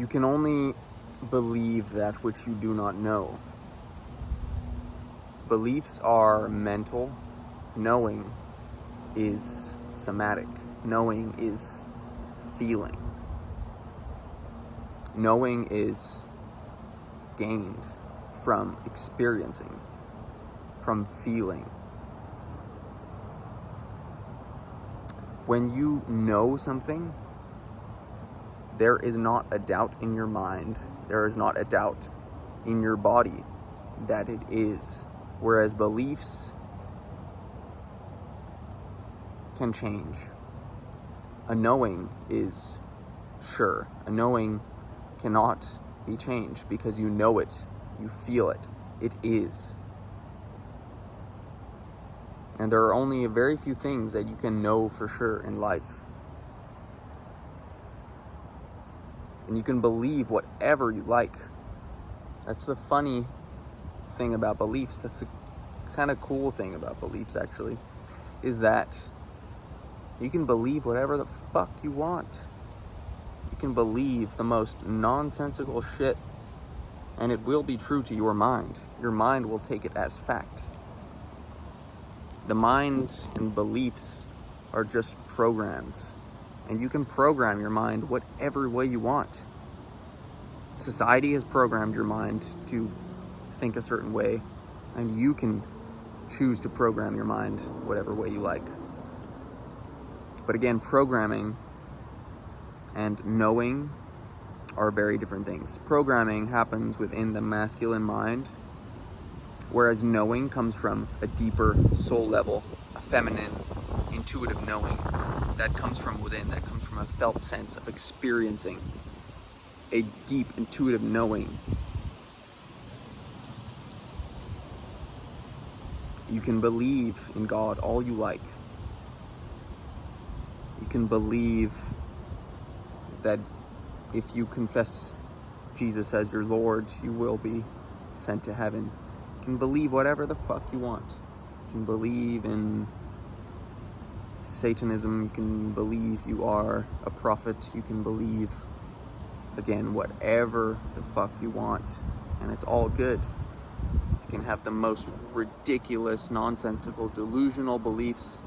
You can only believe that which you do not know. Beliefs are mental. Knowing is somatic. Knowing is feeling. Knowing is gained from experiencing, from feeling. When you know something, there is not a doubt in your mind, there is not a doubt in your body that it is. Whereas beliefs can change. A knowing is sure. A knowing cannot be changed because you know it, you feel it, it is. And there are only a very few things that you can know for sure in life. And you can believe whatever you like. That's the funny thing about beliefs. That's the kind of cool thing about beliefs, actually, is that you can believe whatever the fuck you want. You can believe the most nonsensical shit, and it will be true to your mind. Your mind will take it as fact. The mind and beliefs are just programs, and you can program your mind whatever way you want. Society has programmed your mind to think a certain way, and you can choose to program your mind whatever way you like. But again, programming and knowing are very different things. Programming happens within the masculine mind, whereas knowing comes from a deeper soul level, a feminine, intuitive knowing that comes from within, that comes from a felt sense of experiencing, a deep intuitive knowing. You can believe in God all you like. You can believe that if you confess Jesus as your Lord, you will be sent to heaven. You can believe whatever the fuck you want. You can believe in Satanism. You can believe you are a prophet. You can believe, again, whatever the fuck you want. And it's all good. You can have the most ridiculous, nonsensical, delusional beliefs.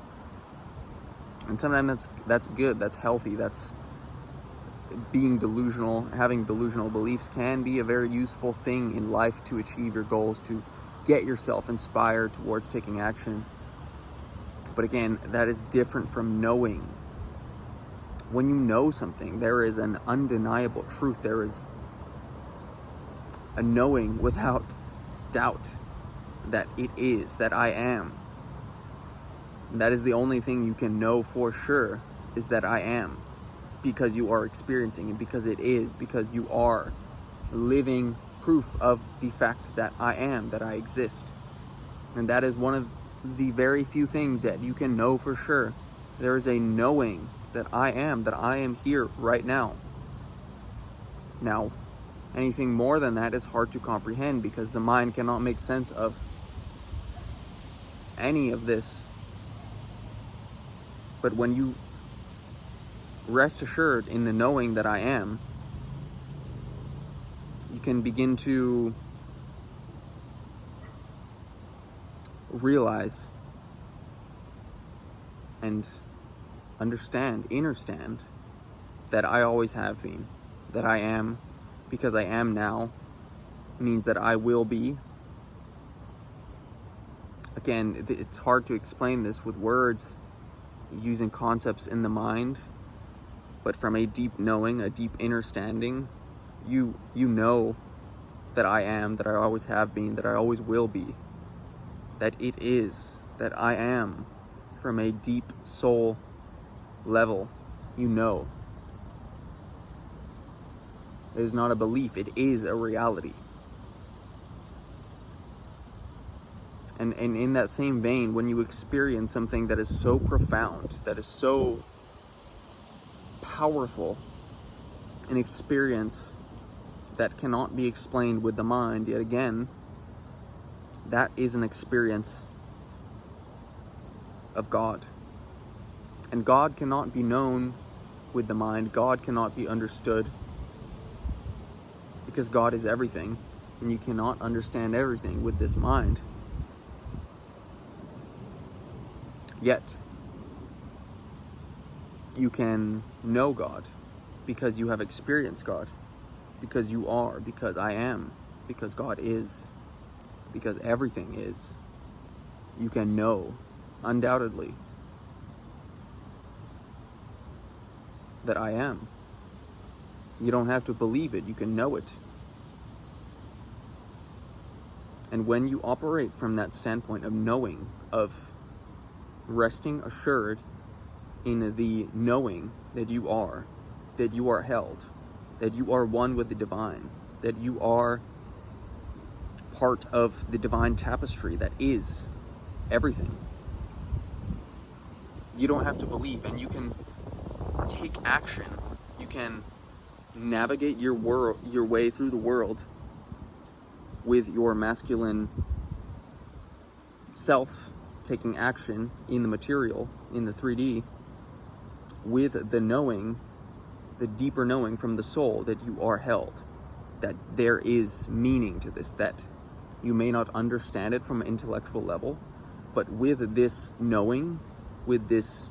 And sometimes that's good, that's healthy, that's being delusional. Having delusional beliefs can be a very useful thing in life to achieve your goals, to get yourself inspired towards taking action. But again, that is different from knowing. When you know something, there is an undeniable truth. There is a knowing without doubt that it is, that I am. That is the only thing you can know for sure, is that I am, because you are experiencing it, because it is, because you are living proof of the fact that I am, that I exist. And that is one of the very few things that you can know for sure. There is a knowing that I am here right now. Now, anything more than that is hard to comprehend, because the mind cannot make sense of any of this. But when you rest assured in the knowing that I am, you can begin to realize and understand that I always have been, that I am, because I am now, means that I will be. Again, it's hard to explain this with words, using concepts in the mind, but from a deep knowing, a deep understanding, you know that I am, that I always have been, that I always will be, that it is, that I am, from a deep soul level, you know. It is not a belief, it is a reality. And in that same vein, when you experience something that is so profound, that is so powerful, an experience that cannot be explained with the mind, yet again, that is an experience of God. And God cannot be known with the mind. God cannot be understood. because God is everything, and you cannot understand everything with this mind. Yet, you can know God because you have experienced God, because you are, because I am, because God is, because everything is. You can know, undoubtedly, that I am. You don't have to believe it, you can know it. And when you operate from that standpoint of knowing, of resting assured in the knowing that you are held, that you are one with the divine, that you are part of the divine tapestry that is everything. You don't have to believe, and you can take action. You can navigate your way through the world with your masculine self, taking action in the material, in the 3D, with the knowing, the deeper knowing from the soul that you are held, that there is meaning to this, that you may not understand it from an intellectual level, but with this knowing, with this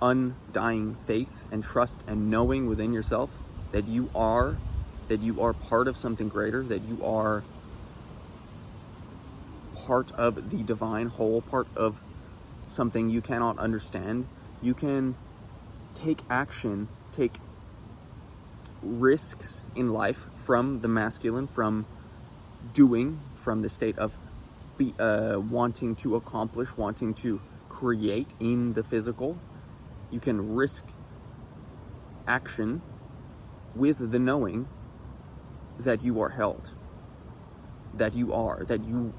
undying faith and trust and knowing within yourself that you are part of something greater, that you are part of the divine whole, part of something you cannot understand, you can take action, take risks in life from the masculine, from doing, from the state of wanting to accomplish, wanting to create in the physical. You can risk action with the knowing that you are held, that you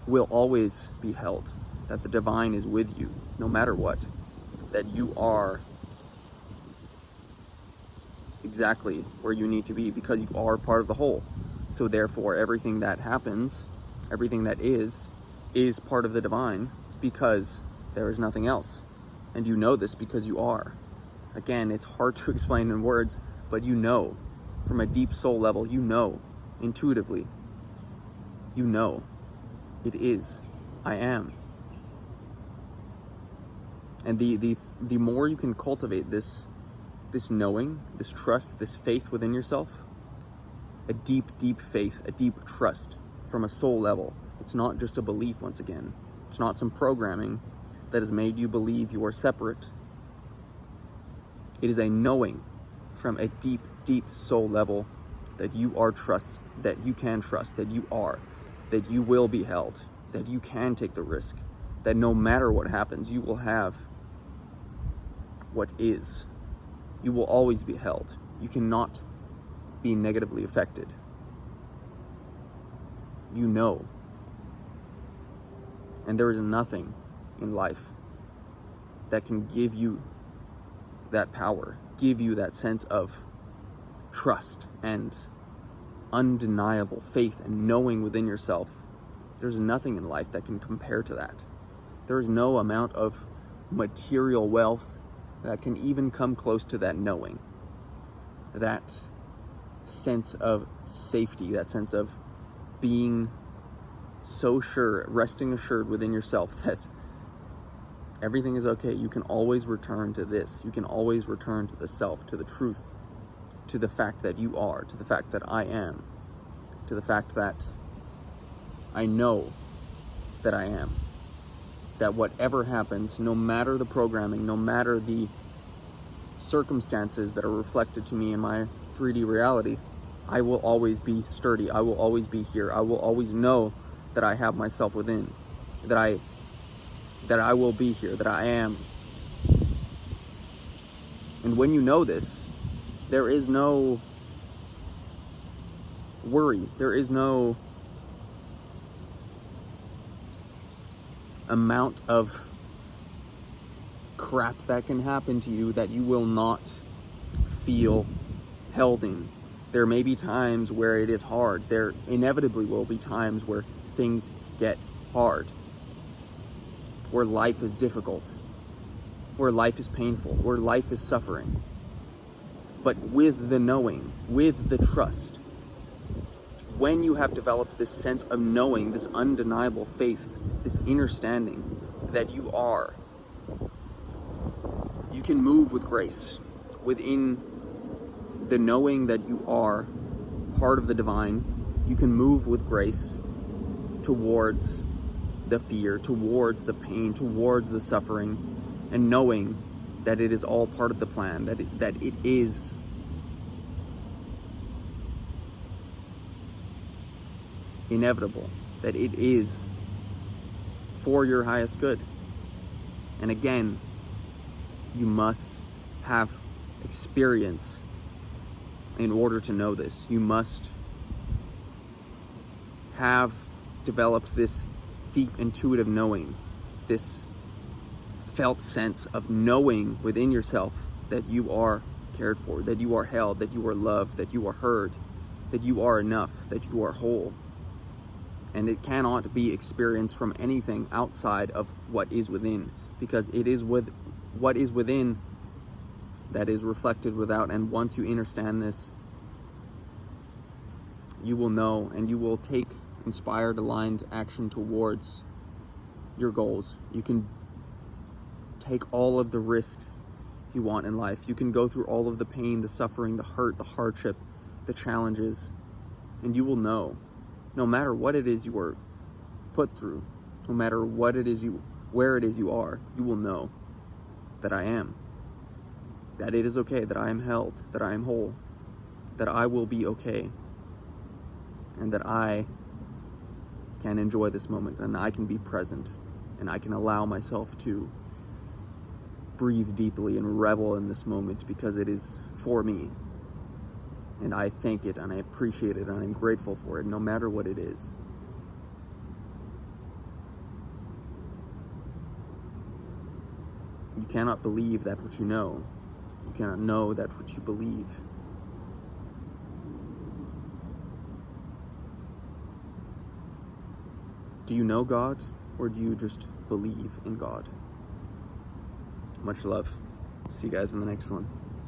will always be held, that the divine is with you no matter what, that you are exactly where you need to be because you are part of the whole. So therefore, everything that happens, everything that is part of the divine, because there is nothing else. And you know this because you are. Again, it's hard to explain in words, but you know, from a deep soul level, you know, intuitively, you know, it is, I am. And the more you can cultivate this knowing, this trust, this faith within yourself, a deep, deep faith, a deep trust from a soul level. It's not just a belief, once again. It's not some programming that has made you believe you are separate. It is a knowing from a deep, deep soul level that you are trust, that you can trust, that you are, that you will be held, that you can take the risk, that no matter what happens, you will have what is. You will always be held. You cannot be negatively affected. You know. And there is nothing in life that can give you that power, give you that sense of trust and undeniable faith and knowing within yourself. There's nothing in life that can compare to that. There is no amount of material wealth that can even come close to that knowing, that sense of safety, that sense of being so sure, resting assured within yourself that everything is okay. You can always return to this. You can always return to the self, to the truth, to the fact that you are, to the fact that I am, to the fact that I know that I am. That whatever happens, no matter the programming, no matter the circumstances that are reflected to me in my 3D reality, I will always be sturdy. I will always be here. I will always know that I have myself within, that I will be here, that I am. And when you know this, there is no worry. There is no amount of crap that can happen to you that you will not feel held in. There may be times where it is hard. There inevitably will be times where things get hard, where life is difficult, where life is painful, where life is suffering. but with the knowing, with the trust. When you have developed this sense of knowing, this undeniable faith, this understanding that you are, you can move with grace within the knowing that you are part of the divine. You can move with grace towards the fear, towards the pain, towards the suffering, and knowing that it is all part of the plan, that it is inevitable, that it is for your highest good. And again, you must have experience in order to know this. You must have developed this deep intuitive knowing, this felt sense of knowing within yourself that you are cared for, that you are held, that you are loved, that you are heard, that you are enough, that you are whole. And it cannot be experienced from anything outside of what is within, because it is with what is within that is reflected without. And once you understand this, you will know, and you will take inspired, aligned action towards your goals. You can take all of the risks you want in life. You can go through all of the pain, the suffering, the hurt, the hardship, the challenges, and you will know, no matter what it is you are put through, no matter what it is where it is you are, you will know that I am, that it is okay, that I am held, that I am whole, that I will be okay, and that I can enjoy this moment, and I can be present, and I can allow myself to breathe deeply and revel in this moment, because it is for me. And I thank it, and I appreciate it, and I'm grateful for it, no matter what it is. You cannot believe that which you know. You cannot know that which you believe. Do you know God, or do you just believe in God? Much love. See you guys in the next one.